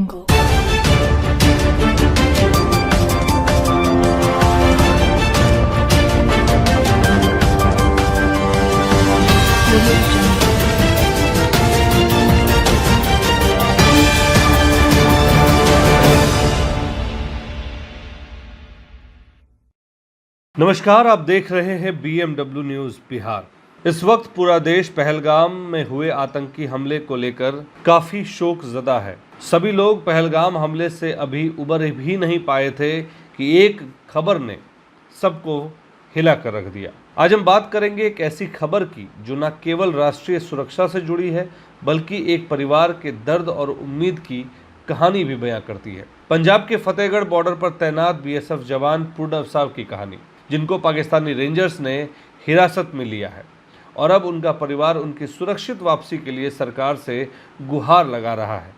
नमस्कार, आप देख रहे हैं BMW न्यूज बिहार। इस वक्त पूरा देश पहलगाम में हुए आतंकी हमले को लेकर काफी शोक ज़दा है। सभी लोग पहलगाम हमले से अभी उबर भी नहीं पाए थे कि एक खबर ने सबको हिला कर रख दिया। आज हम बात करेंगे एक ऐसी खबर की जो न केवल राष्ट्रीय सुरक्षा से जुड़ी है बल्कि एक परिवार के दर्द और उम्मीद की कहानी भी बयां करती है। पंजाब के फतेहगढ़ बॉर्डर पर तैनात BSF जवान पूर्णव साव की कहानी, जिनको पाकिस्तानी रेंजर्स ने हिरासत में लिया है और अब उनका परिवार उनकी सुरक्षित वापसी के लिए सरकार से गुहार लगा रहा है।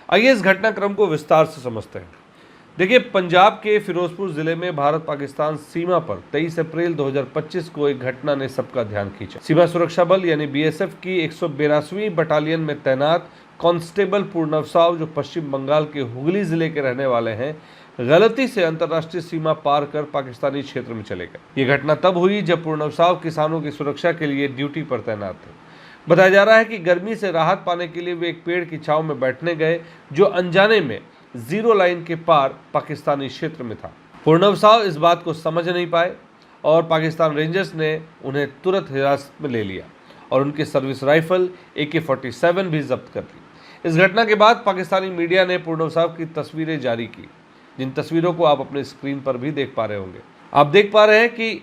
आइए इस घटनाक्रम को विस्तार से समझते हैं। देखिए, पंजाब के फिरोजपुर जिले में भारत पाकिस्तान सीमा पर 23 अप्रैल 2025 को एक घटना ने सबका ध्यान खींचा। सीमा सुरक्षा बल यानी BSF की 182वीं बटालियन में तैनात कांस्टेबल पूर्णव साव, जो पश्चिम बंगाल के हुगली जिले के रहने वाले हैं, गलती से अंतर्राष्ट्रीय सीमा पार कर पाकिस्तानी क्षेत्र में चले गए। ये घटना तब हुई जब पूर्णव साव किसानों की सुरक्षा के लिए ड्यूटी पर तैनात थे। बताया जा रहा है कि गर्मी से राहत पाने के लिए वे एक पेड़ की छांव में बैठने गए, जो अनजाने में जीरो लाइन के पार पाकिस्तानी क्षेत्र में था। पूर्णव साव इस बात को समझ नहीं पाए और पाकिस्तान रेंजर्स ने उन्हें तुरंत हिरासत में ले लिया और उनकी सर्विस राइफल AK-47 भी जब्त कर ली। इस घटना के बाद पाकिस्तानी मीडिया ने पूर्णव साव की तस्वीरें जारी की, जिन तस्वीरों को आप अपने स्क्रीन पर भी देख पा रहे होंगे। आप देख पा रहे हैं कि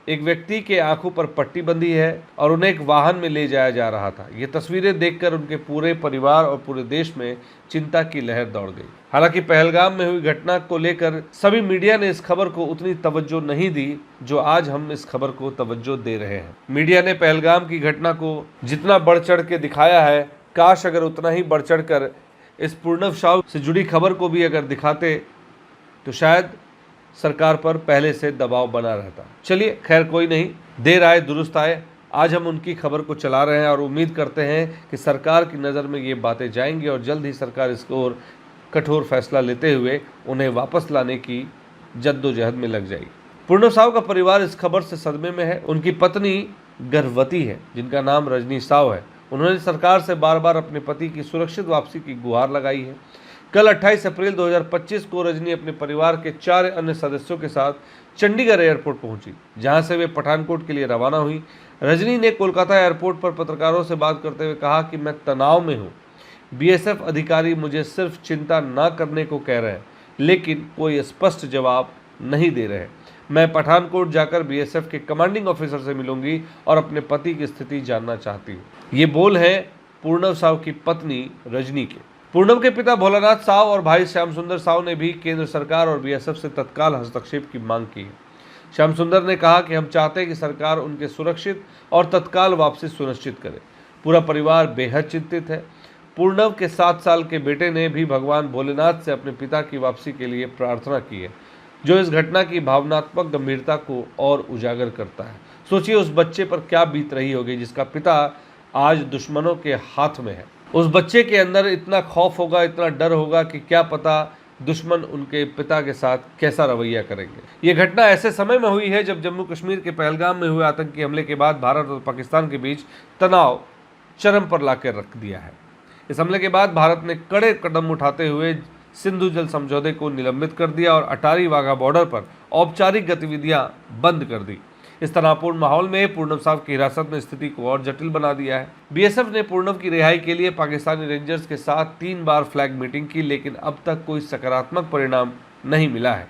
एक व्यक्ति के आंखों पर पट्टी बंधी है और उन्हें एक वाहन में ले जाया जा रहा था। ये तस्वीरें देखकर उनके पूरे परिवार और पूरे देश में चिंता की लहर दौड़ गई। हालांकि पहलगाम में हुई घटना को लेकर सभी मीडिया ने इस खबर को उतनी तवज्जो नहीं दी जो आज हम इस खबर को तवज्जो दे रहे हैं। मीडिया ने पहलगाम की घटना को जितना बढ़ चढ़ के दिखाया है, काश अगर उतना ही बढ़ चढ़ कर इस पूर्णव साव से जुड़ी खबर को भी अगर दिखाते तो शायद सरकार पर पहले से दबाव बना रहता। चलिए, खैर कोई नहीं, देर आए दुरुस्त आए। आज हम उनकी खबर को चला रहे हैं और उम्मीद करते हैं कि सरकार की नज़र में ये बातें जाएंगी और जल्द ही सरकार इसको और कठोर फैसला लेते हुए उन्हें वापस लाने की जद्दोजहद में लग जाएगी। पूर्णव साव का परिवार इस खबर से सदमे में है। उनकी पत्नी गर्भवती है, जिनका नाम रजनी साव है। उन्होंने सरकार से बार बार अपने पति की सुरक्षित वापसी की गुहार लगाई है। कल 28 अप्रैल 2025 को रजनी अपने परिवार के 4 अन्य सदस्यों के साथ चंडीगढ़ एयरपोर्ट पहुंची, जहां से वे पठानकोट के लिए रवाना हुई। रजनी ने कोलकाता एयरपोर्ट पर पत्रकारों से बात करते हुए कहा कि मैं तनाव में हूं। BSF अधिकारी मुझे सिर्फ चिंता न करने को कह रहे हैं, लेकिन कोई स्पष्ट जवाब नहीं दे रहे। मैं पठानकोट जाकर BSF के कमांडिंग ऑफिसर से मिलूंगी और अपने पति की स्थिति जानना चाहती हूँ। ये बोल है पूर्णव साव की पत्नी रजनी के। पूर्णव के पिता भोलानाथ साव और भाई श्याम सुंदर साव ने भी केंद्र सरकार और BSF से तत्काल हस्तक्षेप की मांग की है। श्याम सुंदर ने कहा कि हम चाहते हैं कि सरकार उनके सुरक्षित और तत्काल वापसी सुनिश्चित करे। पूरा परिवार बेहद चिंतित है। पूर्णव के 7 साल के बेटे ने भी भगवान भोलेनाथ से अपने पिता की वापसी के लिए प्रार्थना की है, जो इस घटना की भावनात्मक गंभीरता को और उजागर करता है। सोचिए उस बच्चे पर क्या बीत रही होगी जिसका पिता आज दुश्मनों के हाथ में है। उस बच्चे के अंदर इतना खौफ होगा, इतना डर होगा कि क्या पता दुश्मन उनके पिता के साथ कैसा रवैया करेंगे। ये घटना ऐसे समय में हुई है जब जम्मू कश्मीर के पहलगाम में हुए आतंकी हमले के बाद भारत और पाकिस्तान के बीच तनाव चरम पर लाकर रख दिया है। इस हमले के बाद भारत ने कड़े कदम उठाते हुए सिंधु जल समझौते को निलंबित कर दिया और अटारी वाघा बॉर्डर पर औपचारिक गतिविधियां बंद कर दी। इस तनावपूर्ण माहौल में पूर्णव साव की हिरासत ने स्थिति को और जटिल बना दिया है। BSF ने पूर्णव की रिहाई के लिए पाकिस्तानी रेंजर्स के साथ 3 बार फ्लैग मीटिंग की, लेकिन अब तक कोई सकारात्मक परिणाम नहीं मिला है।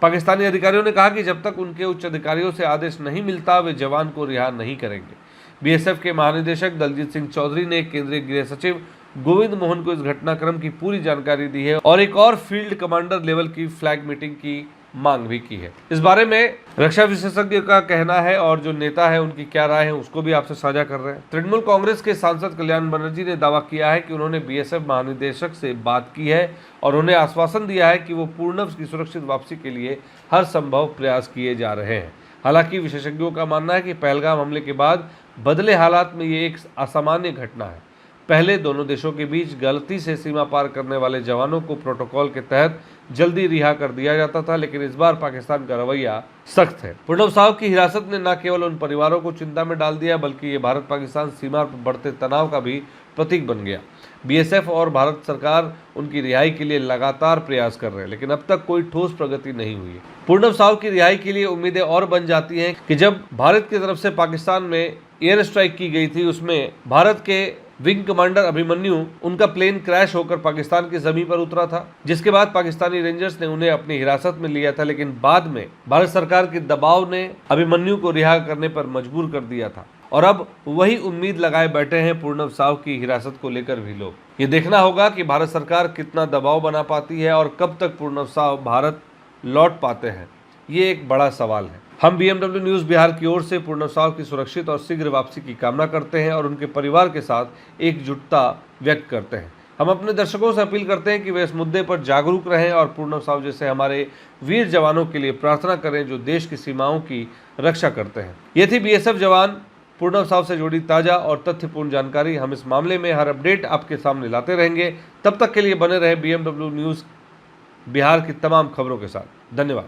पाकिस्तानी अधिकारियों ने कहा कि जब तक उनके उच्च अधिकारियों से आदेश नहीं मिलता वे जवान को रिहा नहीं करेंगे। BSF के महानिदेशक दलजीत सिंह चौधरी ने केंद्रीय गृह सचिव गोविंद मोहन को इस घटनाक्रम की पूरी जानकारी दी है और एक और फील्ड कमांडर लेवल की फ्लैग मीटिंग की मांग भी की है। इस बारे में रक्षा विशेषज्ञ का कहना है और जो नेता है उनकी क्या राय है उसको भी आपसे साझा कर रहे हैं। तृणमूल कांग्रेस के सांसद कल्याण बनर्जी ने दावा किया है कि उन्होंने BSF महानिदेशक से बात की है और उन्हें आश्वासन दिया है कि वो पूर्णव की सुरक्षित वापसी के लिए हर संभव प्रयास किए जा रहे हैं। हालांकि विशेषज्ञों का मानना है कि पहलगाम हमले के बाद बदले हालात में ये एक असामान्य घटना है। पहले दोनों देशों के बीच गलती से सीमा पार करने वाले जवानों को प्रोटोकॉल के तहत जल्दी रिहा कर दिया जाता था, लेकिन इस बार पाकिस्तान का रवैया सख्त है। प्रणब साहब की हिरासत ने न केवल उन परिवारों को चिंता में डाल दिया, बल्कि ये भारत पाकिस्तान सीमा पर बढ़ते तनाव का भी प्रतीक बन गया। बीएसएफ और भारत सरकार उनकी रिहाई के लिए लगातार प्रयास कर रहे हैं, लेकिन अब तक कोई ठोस प्रगति नहीं हुई है। प्रणब साहब की रिहाई के लिए उम्मीदें और बन जाती हैं कि जब भारत की तरफ से पाकिस्तान में एयर स्ट्राइक की गई थी, उसमें भारत के विंग कमांडर अभिमन्यु, उनका प्लेन क्रैश होकर पाकिस्तान की जमीन पर उतरा था, जिसके बाद पाकिस्तानी रेंजर्स ने उन्हें अपनी हिरासत में लिया था, लेकिन बाद में भारत सरकार के दबाव ने अभिमन्यु को रिहा करने पर मजबूर कर दिया था। और अब वही उम्मीद लगाए बैठे हैं प्रणब साहब की हिरासत को लेकर भी लोग। ये देखना होगा कि भारत सरकार कितना दबाव बना पाती है और कब तक प्रणब साहब भारत लौट पाते हैं, ये एक बड़ा सवाल है। हम BMW न्यूज़ बिहार की ओर से प्रणब साहब की सुरक्षित और शीघ्र वापसी की कामना करते हैं और उनके परिवार के साथ एकजुटता व्यक्त करते हैं। हम अपने दर्शकों से अपील करते हैं कि वे इस मुद्दे पर जागरूक रहें और प्रणब साहब जैसे हमारे वीर जवानों के लिए प्रार्थना करें जो देश की सीमाओं की रक्षा करते हैं। ये थी BSF जवान प्रणब साहब से जुड़ी ताज़ा और तथ्यपूर्ण जानकारी। हम इस मामले में हर अपडेट आपके सामने लाते रहेंगे। तब तक के लिए बने रहे BMW न्यूज़ बिहार की तमाम खबरों के साथ। धन्यवाद।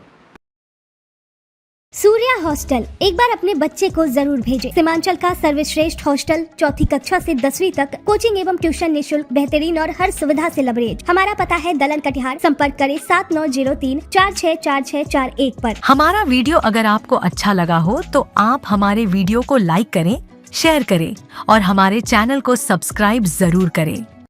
सूर्या हॉस्टल, एक बार अपने बच्चे को जरूर भेजें। सीमांचल का सर्वश्रेष्ठ हॉस्टल, 4ठी कक्षा से 10वीं तक कोचिंग एवं ट्यूशन निःशुल्क, बेहतरीन और हर सुविधा से लबरेज। हमारा पता है दलन कटिहार। संपर्क करें 7903464641 पर। हमारा वीडियो अगर आपको अच्छा लगा हो तो आप हमारे वीडियो को लाइक करें, शेयर करें और हमारे चैनल को सब्सक्राइब जरूर करें।